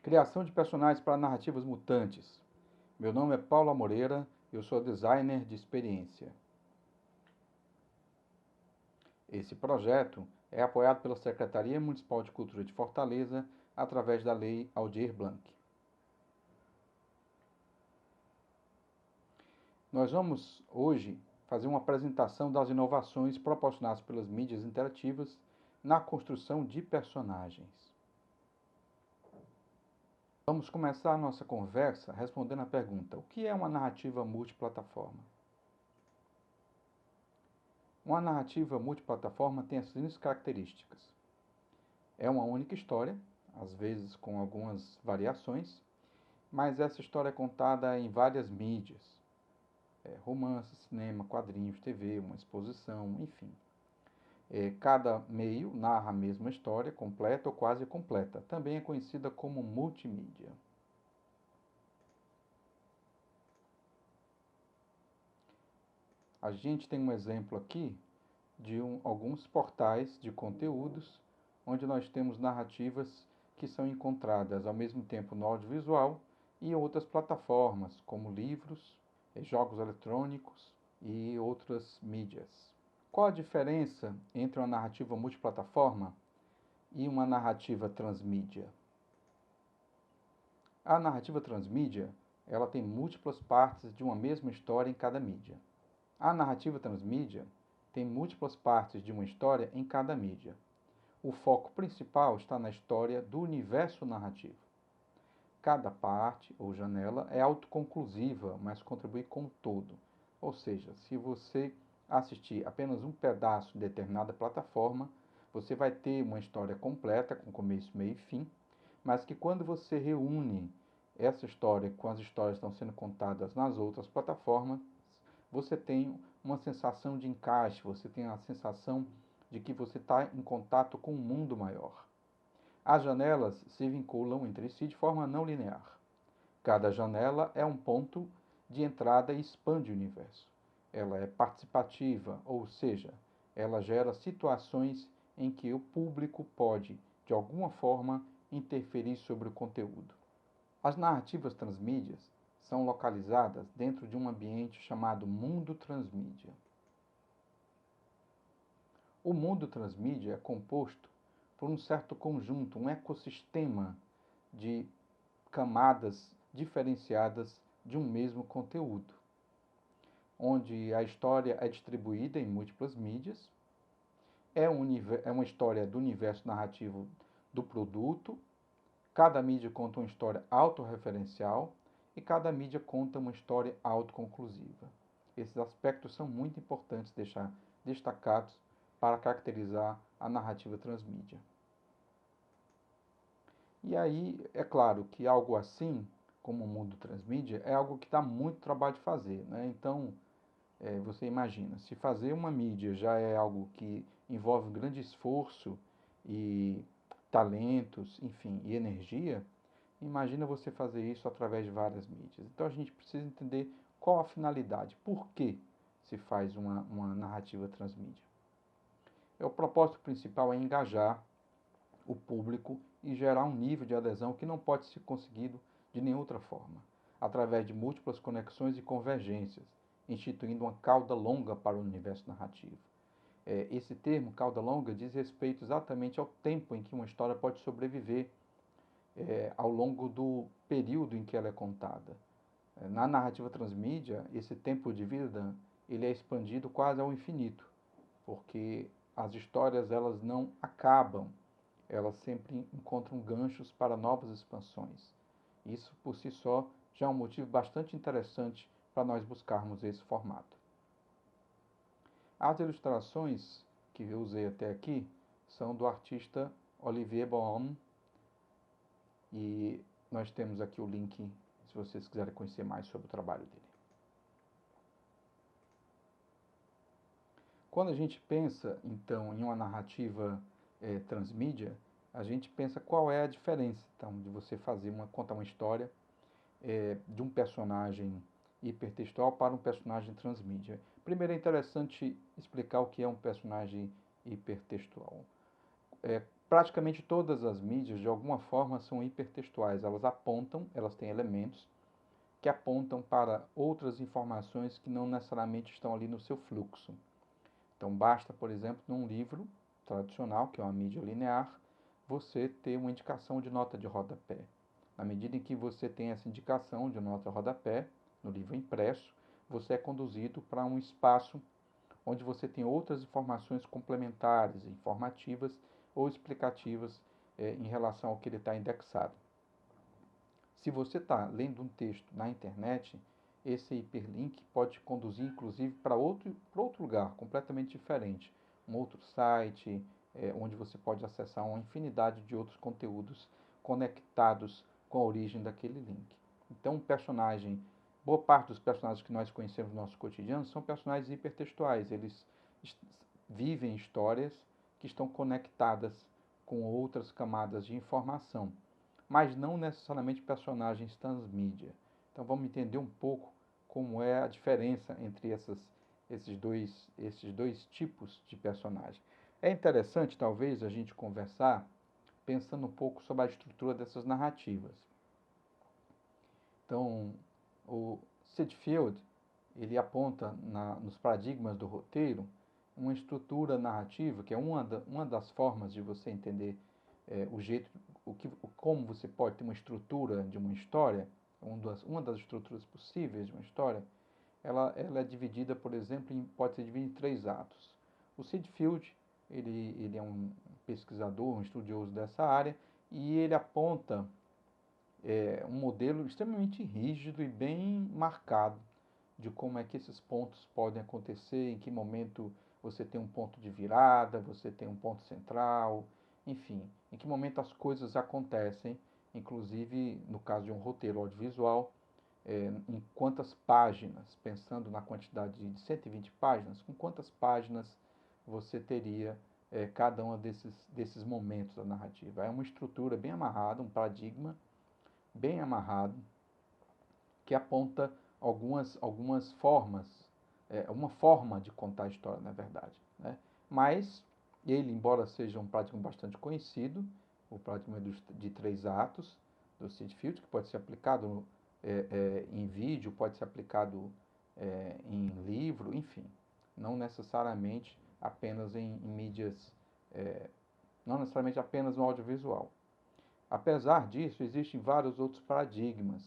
Criação de personagens para narrativas mutantes. Meu nome é Paula Moreira, eu sou designer de experiência. Esse projeto é apoiado pela Secretaria Municipal de Cultura de Fortaleza através da Lei Aldir Blanc. Nós vamos hoje fazer uma apresentação das inovações proporcionadas pelas mídias interativas na construção de personagens. Vamos começar a nossa conversa respondendo a pergunta: o que é uma narrativa multiplataforma? Uma narrativa multiplataforma tem as seguintes características: é uma única história, às vezes com algumas variações, mas essa história é contada em várias mídias: romance, cinema, quadrinhos, TV, uma exposição, enfim. Cada meio narra a mesma história, completa ou quase completa. Também é conhecida como multimídia. A gente tem um exemplo aqui de alguns portais de conteúdos, onde nós temos narrativas que são encontradas ao mesmo tempo no audiovisual e em outras plataformas, como livros, jogos eletrônicos e outras mídias. Qual a diferença entre uma narrativa multiplataforma e uma narrativa transmídia? A narrativa transmídia, ela tem múltiplas partes de uma mesma história em cada mídia. A narrativa transmídia tem múltiplas partes de uma história em cada mídia. O foco principal está na história do universo narrativo. Cada parte ou janela é autoconclusiva, mas contribui com o todo. Ou seja, se você assistir apenas um pedaço de determinada plataforma, você vai ter uma história completa, com começo, meio e fim, mas que quando você reúne essa história com as histórias que estão sendo contadas nas outras plataformas, você tem uma sensação de encaixe, você tem a sensação de que você está em contato com um mundo maior. As janelas se vinculam entre si de forma não linear. Cada janela é um ponto de entrada e expande o universo. Ela é participativa, ou seja, ela gera situações em que o público pode, de alguma forma, interferir sobre o conteúdo. As narrativas transmídias são localizadas dentro de um ambiente chamado mundo transmídia. O mundo transmídia é composto por um certo conjunto, um ecossistema de camadas diferenciadas de um mesmo conteúdo, onde a história é distribuída em múltiplas mídias, é uma história do universo narrativo do produto, cada mídia conta uma história autorreferencial e cada mídia conta uma história autoconclusiva. Esses aspectos são muito importantes deixar destacados para caracterizar a narrativa transmídia. E aí, é claro que algo assim, como o mundo transmídia, é algo que dá muito trabalho de fazer, né? Então, você imagina, se fazer uma mídia já é algo que envolve um grande esforço e talentos, enfim, e energia, imagina você fazer isso através de várias mídias. Então a gente precisa entender qual a finalidade, por que se faz uma narrativa transmídia. O propósito principal é engajar o público e gerar um nível de adesão que não pode ser conseguido de nenhuma outra forma, através de múltiplas conexões e convergências, instituindo uma cauda longa para o universo narrativo. Esse termo, cauda longa, diz respeito exatamente ao tempo em que uma história pode sobreviver ao longo do período em que ela é contada. Na narrativa transmídia, esse tempo de vida ele é expandido quase ao infinito, porque as histórias elas não acabam, elas sempre encontram ganchos para novas expansões. Isso por si só já é um motivo bastante interessante para nós buscarmos esse formato. As ilustrações que eu usei até aqui são do artista Olivier Bohme e nós temos aqui o link se vocês quiserem conhecer mais sobre o trabalho dele. Quando a gente pensa, então, em uma narrativa transmídia, a gente pensa qual é a diferença, então, de você contar uma história de um personagem hipertextual para um personagem transmídia. Primeiro é interessante explicar o que é um personagem hipertextual. Praticamente todas as mídias, de alguma forma, são hipertextuais. Elas apontam, elas têm elementos que apontam para outras informações que não necessariamente estão ali no seu fluxo. Então, basta, por exemplo, num livro tradicional, que é uma mídia linear, você ter uma indicação de nota de rodapé. Na medida em que você tem essa indicação de nota de rodapé, no livro impresso, você é conduzido para um espaço onde você tem outras informações complementares, informativas ou explicativas em relação ao que ele está indexado. Se você está lendo um texto na internet, esse hiperlink pode te conduzir, inclusive, para outro lugar, completamente diferente. Um outro site, onde você pode acessar uma infinidade de outros conteúdos conectados com a origem daquele link. Então, um personagem, boa parte dos personagens que nós conhecemos no nosso cotidiano são personagens hipertextuais. Eles vivem histórias que estão conectadas com outras camadas de informação, mas não necessariamente personagens transmídia. Então vamos entender um pouco como é a diferença entre esses dois tipos de personagem. É interessante, talvez, a gente conversar pensando um pouco sobre a estrutura dessas narrativas. Então, o Sid Field, ele aponta nos paradigmas do roteiro uma estrutura narrativa, que é uma das formas de você entender o jeito, como você pode ter uma estrutura de uma história, uma das estruturas possíveis de uma história. Ela é dividida, por exemplo, pode ser dividida em 3 atos. O Sid Field, ele é um pesquisador, um estudioso dessa área, e ele aponta um modelo extremamente rígido e bem marcado de como é que esses pontos podem acontecer, em que momento você tem um ponto de virada, você tem um ponto central, enfim, em que momento as coisas acontecem, inclusive no caso de um roteiro audiovisual, em quantas páginas, pensando na quantidade de 120 páginas, com quantas páginas você teria cada um desses momentos da narrativa. É uma estrutura bem amarrada, um paradigma bem amarrado, que aponta algumas formas, uma forma de contar a história, na verdade. Né? Mas ele, embora seja um paradigma bastante conhecido, o paradigma de 3 atos do Sid Field, que pode ser aplicado em vídeo, pode ser aplicado em livro, enfim, não necessariamente apenas em mídias, não necessariamente apenas no audiovisual. Apesar disso, existem vários outros paradigmas,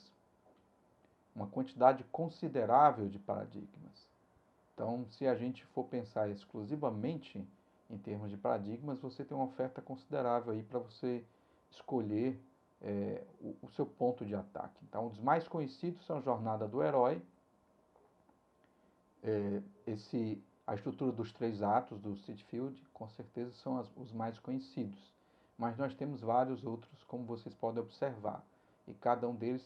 uma quantidade considerável de paradigmas. Então, se a gente for pensar exclusivamente em termos de paradigmas, você tem uma oferta considerável aí para você escolher o seu ponto de ataque. Então, os mais conhecidos são a Jornada do Herói, a estrutura dos 3 atos do Sid Field, com certeza são os mais conhecidos. Mas nós temos vários outros, como vocês podem observar. E cada um deles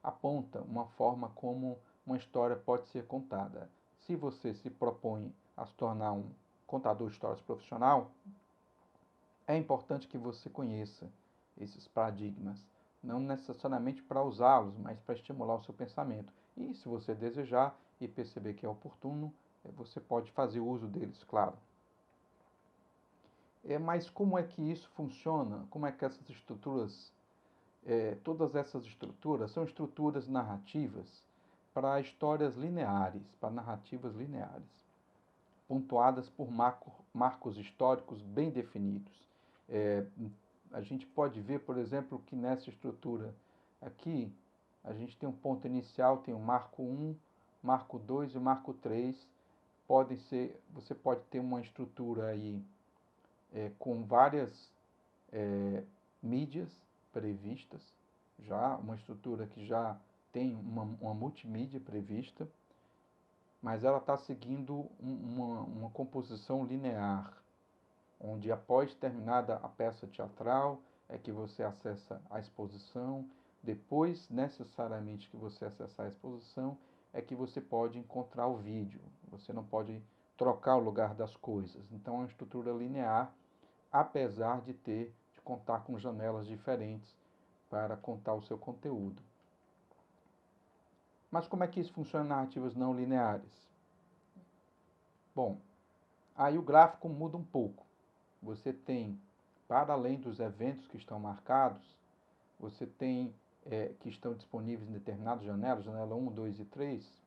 aponta uma forma como uma história pode ser contada. Se você se propõe a se tornar um contador de histórias profissional, é importante que você conheça esses paradigmas, não necessariamente para usá-los, mas para estimular o seu pensamento. E se você desejar e perceber que é oportuno, você pode fazer uso deles, claro. Mas como é que isso funciona? Como é que essas estruturas, todas essas estruturas são estruturas narrativas para histórias lineares, para narrativas lineares, pontuadas por marcos históricos bem definidos. A gente pode ver, por exemplo, que nessa estrutura aqui, a gente tem um ponto inicial, tem o marco 1, marco 2 e o marco 3. Você pode ter uma estrutura aí com várias mídias previstas, já uma estrutura que já tem uma multimídia prevista, mas ela está seguindo uma composição linear, onde após terminada a peça teatral é que você acessa a exposição, depois necessariamente que você acessar a exposição é que você pode encontrar o vídeo, você não pode trocar o lugar das coisas. Então é uma estrutura linear, apesar de contar com janelas diferentes para contar o seu conteúdo. Mas como é que isso funciona em narrativas não lineares? Bom, aí o gráfico muda um pouco. Você tem para além dos eventos que estão marcados, você tem que estão disponíveis em determinadas janelas, janela 1, 2 e 3,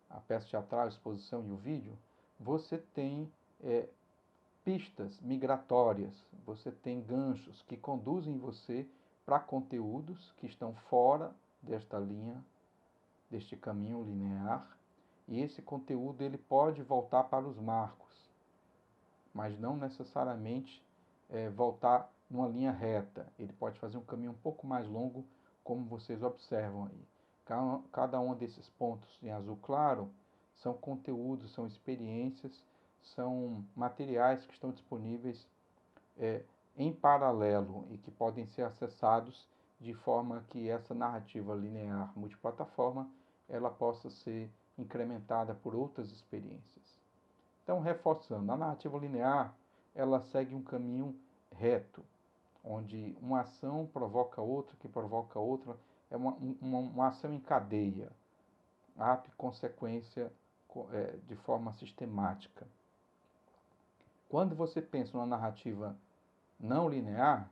a peça teatral, a exposição e o vídeo, você tem pistas migratórias, você tem ganchos que conduzem você para conteúdos que estão fora desta linha, deste caminho linear, e esse conteúdo ele pode voltar para os marcos, mas não necessariamente voltar numa linha reta. Ele pode fazer um caminho um pouco mais longo, como vocês observam aí. Cada um desses pontos em azul claro são conteúdos, são experiências, são materiais que estão disponíveis em paralelo e que podem ser acessados de forma que essa narrativa linear multiplataforma ela possa ser incrementada por outras experiências. Então, reforçando, a narrativa linear ela segue um caminho reto, onde uma ação provoca outra, que provoca outra, é uma ação em cadeia, ato e consequência de forma sistemática. Quando você pensa numa narrativa não linear,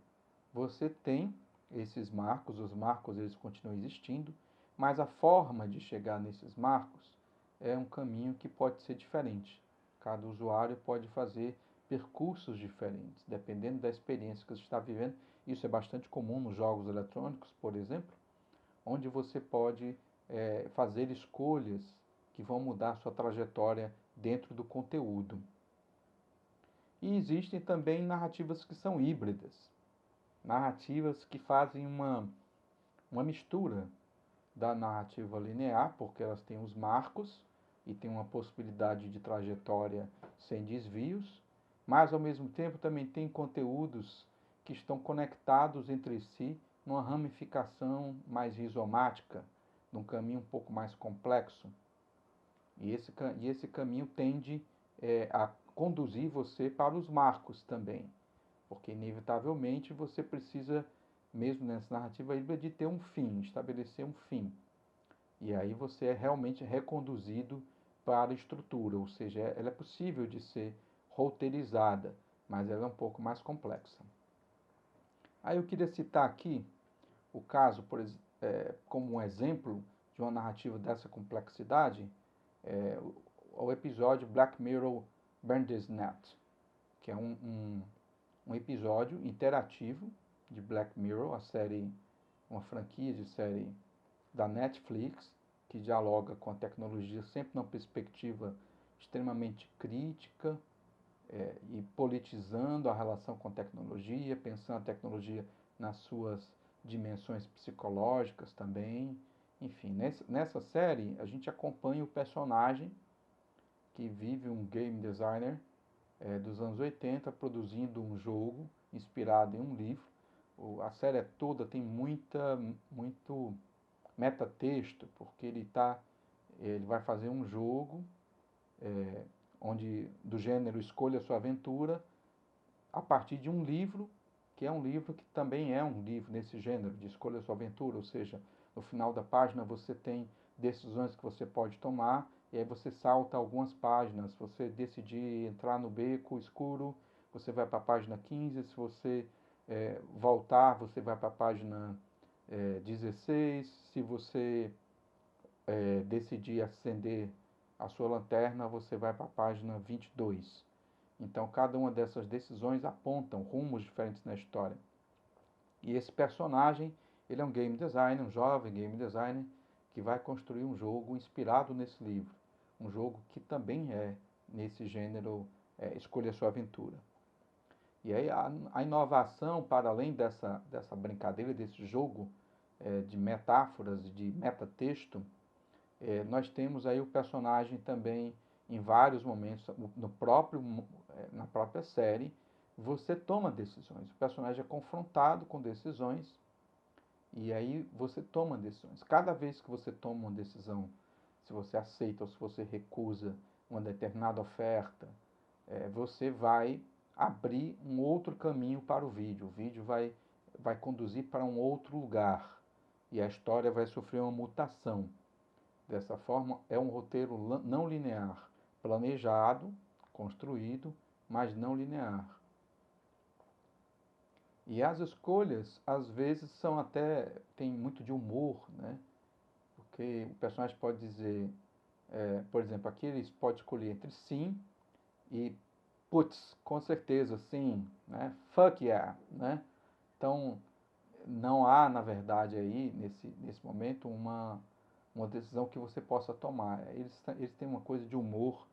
você tem esses marcos, os marcos eles continuam existindo, mas a forma de chegar nesses marcos é um caminho que pode ser diferente. Cada usuário pode fazer percursos diferentes, dependendo da experiência que você está vivendo. Isso é bastante comum nos jogos eletrônicos, por exemplo, onde você pode fazer escolhas que vão mudar a sua trajetória dentro do conteúdo. E existem também narrativas que são híbridas, narrativas que fazem uma mistura da narrativa linear, porque elas têm os marcos e têm uma possibilidade de trajetória sem desvios, mas ao mesmo tempo também tem conteúdos que estão conectados entre si numa ramificação mais rizomática, num caminho um pouco mais complexo. E esse caminho tende a conduzir você para os marcos também, porque inevitavelmente você precisa, mesmo nessa narrativa híbrida, de ter um fim, estabelecer um fim. E aí você é realmente reconduzido para a estrutura, ou seja, ela é possível de ser roteirizada, mas ela é um pouco mais complexa. Aí eu queria citar aqui o caso, como um exemplo de uma narrativa dessa complexidade, o episódio Black Mirror Bandersnatch, que é um episódio interativo de Black Mirror, a série, uma franquia de série da Netflix, que dialoga com a tecnologia sempre numa perspectiva extremamente crítica e politizando a relação com a tecnologia, pensando a tecnologia nas suas dimensões psicológicas também. Enfim, nessa série a gente acompanha o personagem que vive um game designer dos anos 80 produzindo um jogo inspirado em um livro. A série toda tem muito metatexto, porque ele vai fazer um jogo onde do gênero Escolha Sua Aventura a partir de um livro, que é um livro que também é um livro nesse gênero de Escolha Sua Aventura, ou seja, no final da página você tem decisões que você pode tomar e aí você salta algumas páginas. Se você decidir entrar no beco escuro, você vai para a página 15. Se você voltar, você vai para a página 16. Se você decidir acender a sua lanterna, você vai para a página 22. Então, cada uma dessas decisões apontam rumos diferentes na história. E esse personagem, ele é um game designer, um jovem game designer, que vai construir um jogo inspirado nesse livro. Um jogo que também é nesse gênero Escolha Sua Aventura. E aí a inovação, para além dessa brincadeira, desse jogo de metáforas, de metatexto, nós temos aí o personagem também em vários momentos, na própria série, você toma decisões. O personagem é confrontado com decisões e aí você toma decisões. Cada vez que você toma uma decisão, se você aceita ou se você recusa uma determinada oferta, você vai abrir um outro caminho para o vídeo. O vídeo vai conduzir para um outro lugar e a história vai sofrer uma mutação. Dessa forma, é um roteiro não linear, planejado, construído, mas não linear. E as escolhas, às vezes, são até, tem muito de humor, né? Porque o personagem pode dizer, por exemplo, aqui ele pode escolher entre sim e putz, com certeza, sim, né? Fuck yeah, né? Então, não há, na verdade, aí, nesse momento, uma decisão que você possa tomar. Eles têm uma coisa de humor,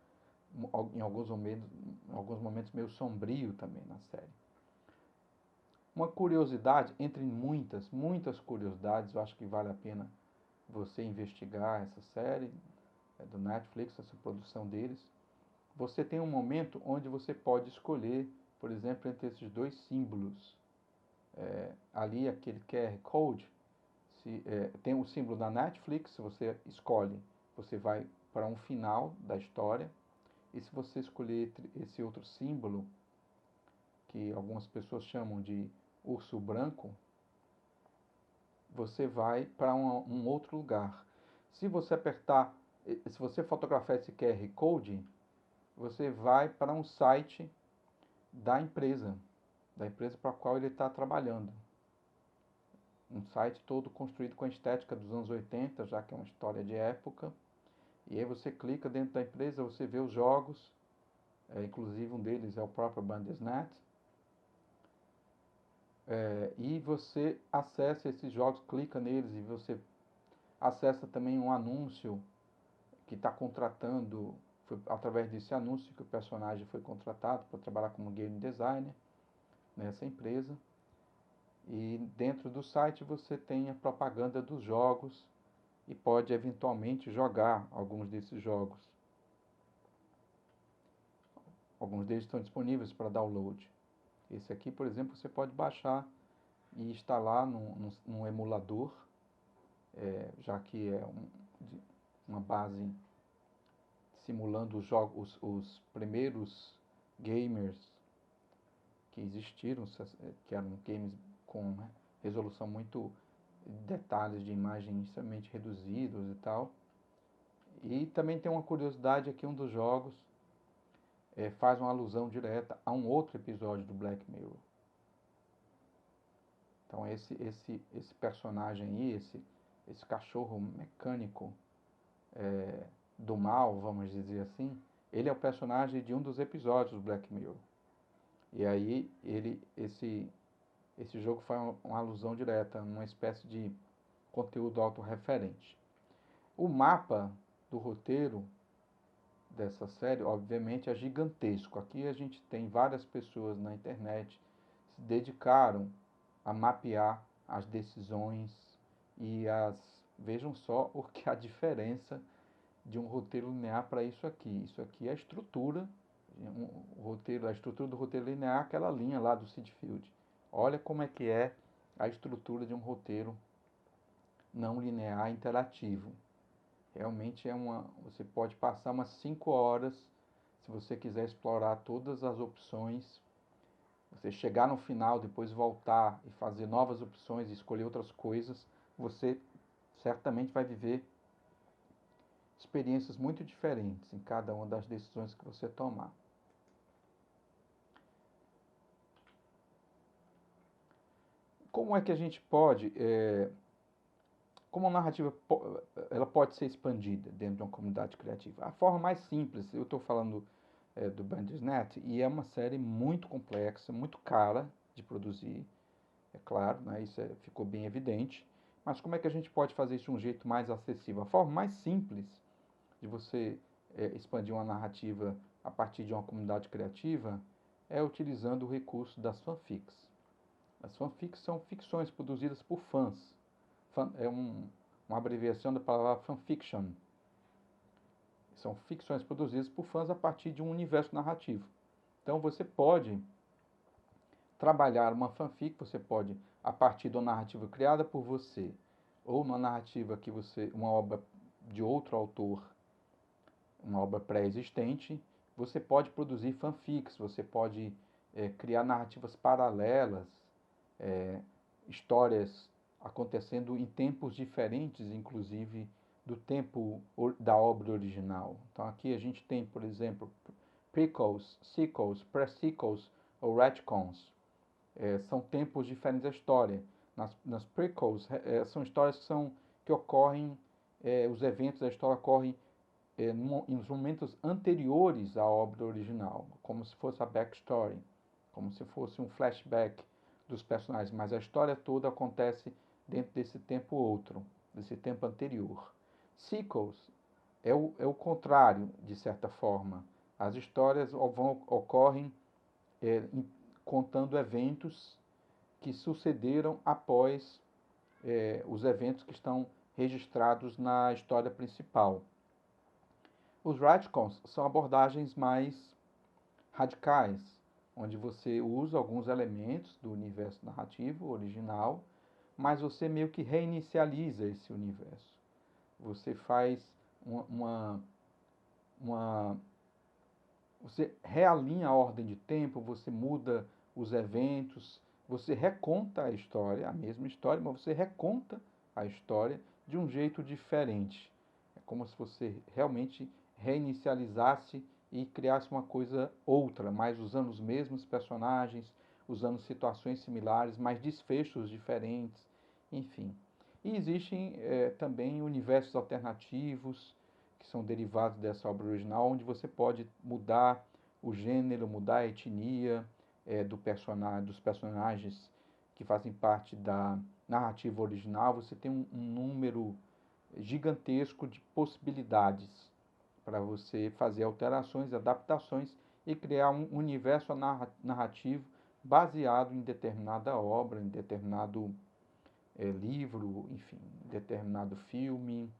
em alguns momentos meio sombrio também na série. Uma curiosidade, entre muitas, muitas curiosidades, eu acho que vale a pena você investigar essa série, do Netflix, essa produção deles. Você tem um momento onde você pode escolher, por exemplo, entre esses dois símbolos. Ali, aquele QR Code, tem o símbolo da Netflix, se você escolhe, você vai para um final da história. E se você escolher esse outro símbolo, que algumas pessoas chamam de urso branco, você vai para um outro lugar. Se você apertar, se você fotografar esse QR Code, você vai para um site da empresa para a qual ele está trabalhando. Um site todo construído com a estética dos anos 80, já que é uma história de época. E aí você clica dentro da empresa, você vê os jogos, inclusive um deles é o próprio Bandersnatch, e você acessa esses jogos, clica neles e você acessa também um anúncio que está contratando, foi através desse anúncio que o personagem foi contratado para trabalhar como game designer nessa empresa. E dentro do site você tem a propaganda dos jogos e pode eventualmente jogar alguns desses jogos. Alguns deles estão disponíveis para download. Esse aqui, por exemplo, você pode baixar e instalar num emulador, já que é uma base simulando os jogos, os primeiros gamers que existiram, que eram games com resolução muito, detalhes de imagem extremamente reduzidos e tal. E também tem uma curiosidade aqui, um dos jogos faz uma alusão direta a um outro episódio do Black Mirror. Então esse personagem aí, esse cachorro mecânico do mal, vamos dizer assim, ele é o personagem de um dos episódios do Black Mirror. E aí esse jogo faz uma alusão direta, uma espécie de conteúdo autorreferente. O mapa do roteiro dessa série, obviamente, é gigantesco. Aqui a gente tem várias pessoas na internet que se dedicaram a mapear as decisões e vejam só o que a diferença de um roteiro linear para isso aqui. Isso aqui é a estrutura, a estrutura do roteiro linear, aquela linha lá do Sid Field. Olha como é que é a estrutura de um roteiro não linear interativo. Realmente você pode passar umas 5 horas se você quiser explorar todas as opções. Você chegar no final, depois voltar e fazer novas opções e escolher outras coisas, você certamente vai viver experiências muito diferentes em cada uma das decisões que você tomar. Como é que a gente pode, como a narrativa ela pode ser expandida dentro de uma comunidade criativa? A forma mais simples, eu estou falando do Bandersnatch, e é uma série muito complexa, muito cara de produzir, é claro, né, isso ficou bem evidente, mas como é que a gente pode fazer isso de um jeito mais acessível? A forma mais simples de você expandir uma narrativa a partir de uma comunidade criativa é utilizando o recurso das fanfics. As fanfics são ficções produzidas por fãs. É uma abreviação da palavra fanfiction. São ficções produzidas por fãs a partir de um universo narrativo. Então você pode trabalhar uma fanfic, você pode, a partir de uma narrativa criada por você, ou uma narrativa uma obra de outro autor, uma obra pré-existente, você pode produzir fanfics, você pode criar narrativas paralelas, histórias acontecendo em tempos diferentes, inclusive do tempo da obra original. Então aqui a gente tem, por exemplo, prequels, sequels, pre-sequels ou retcons. são tempos diferentes da história. Nas prequels, são histórias que ocorrem, os eventos da história ocorrem nos momentos anteriores à obra original, como se fosse a backstory, como se fosse um flashback dos personagens, mas a história toda acontece dentro desse tempo outro, desse tempo anterior. Sequels é o contrário, de certa forma. As histórias ocorrem contando eventos que sucederam após os eventos que estão registrados na história principal. Os retcons são abordagens mais radicais, onde você usa alguns elementos do universo narrativo original, mas você meio que reinicializa esse universo. Você faz uma você realinha a ordem de tempo, você muda os eventos, você reconta a história, a mesma história, mas você reconta a história de um jeito diferente. É como se você realmente reinicializasse e criasse uma coisa outra, mas usando os mesmos personagens, usando situações similares, mas desfechos diferentes, enfim. E existem também universos alternativos que são derivados dessa obra original, onde você pode mudar o gênero, mudar a etnia dos personagens que fazem parte da narrativa original. Você tem um número gigantesco de possibilidades para você fazer alterações, adaptações e criar um universo narrativo baseado em determinada obra, em determinado livro, enfim, determinado filme,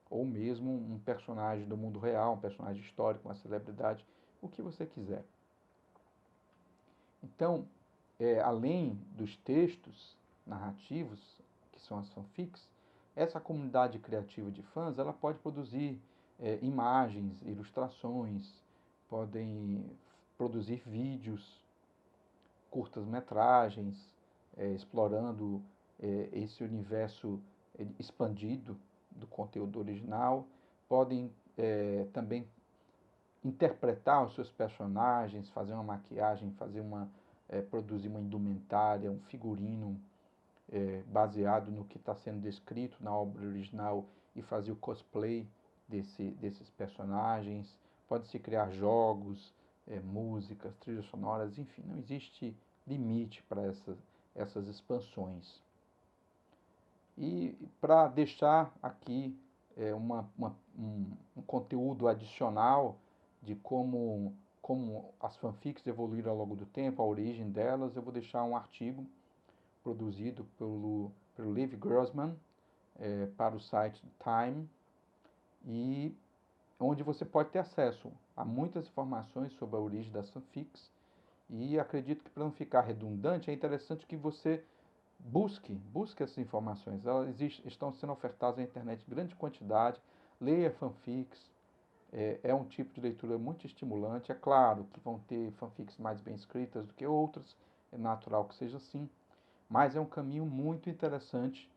ou mesmo um personagem do mundo real, um personagem histórico, uma celebridade, o que você quiser. Então, além dos textos narrativos, que são as fanfics, essa comunidade criativa de fãs, ela pode produzir imagens, ilustrações, podem produzir vídeos, curtas-metragens, explorando esse universo expandido do conteúdo original, podem também interpretar os seus personagens, fazer uma maquiagem, produzir uma indumentária, um figurino baseado no que está sendo descrito na obra original e fazer o cosplay desses personagens. Pode-se criar jogos, músicas, trilhas sonoras, enfim, não existe limite para essas expansões. E para deixar aqui um conteúdo adicional de como as fanfics evoluíram ao longo do tempo, a origem delas, eu vou deixar um artigo produzido pelo Levi Grossman para o site Time, e onde você pode ter acesso a muitas informações sobre a origem das fanfics. E acredito que, para não ficar redundante, é interessante que você busque essas informações. Elas estão sendo ofertadas na internet em grande quantidade. Leia fanfics. É um tipo de leitura muito estimulante. É claro que vão ter fanfics mais bem escritas do que outras. É natural que seja assim. Mas é um caminho muito interessante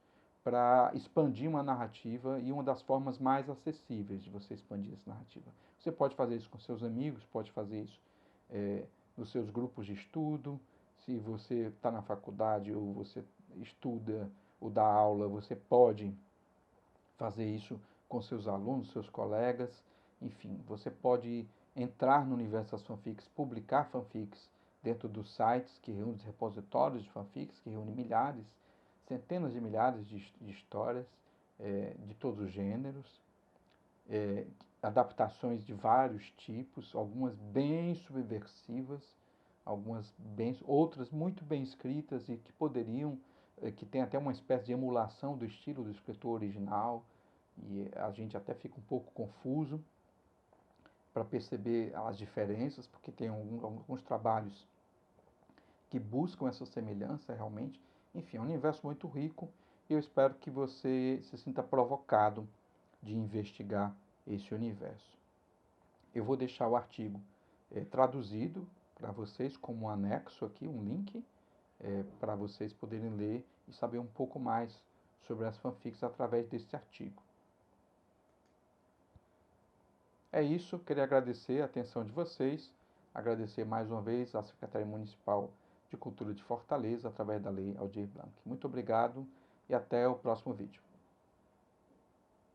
para expandir uma narrativa e uma das formas mais acessíveis de você expandir essa narrativa. Você pode fazer isso com seus amigos, pode fazer isso nos seus grupos de estudo. Se você está na faculdade ou você estuda ou dá aula, você pode fazer isso com seus alunos, seus colegas. Enfim, você pode entrar no universo das fanfics, publicar fanfics dentro dos sites que reúnem os repositórios de fanfics, que reúnem milhares, centenas de milhares de histórias de todos os gêneros, adaptações de vários tipos, algumas bem subversivas, outras muito bem escritas e que que tem até uma espécie de emulação do estilo do escritor original, e a gente até fica um pouco confuso para perceber as diferenças, porque tem alguns trabalhos que buscam essa semelhança realmente. Enfim, é um universo muito rico e eu espero que você se sinta provocado de investigar esse universo. Eu vou deixar o artigo traduzido para vocês como um anexo aqui, um link, para vocês poderem ler e saber um pouco mais sobre as fanfics através desse artigo. É isso, queria agradecer a atenção de vocês, agradecer mais uma vez à Secretaria Municipal de Cultura de Fortaleza através da Lei Aldir Blanc. Muito obrigado e até o próximo vídeo.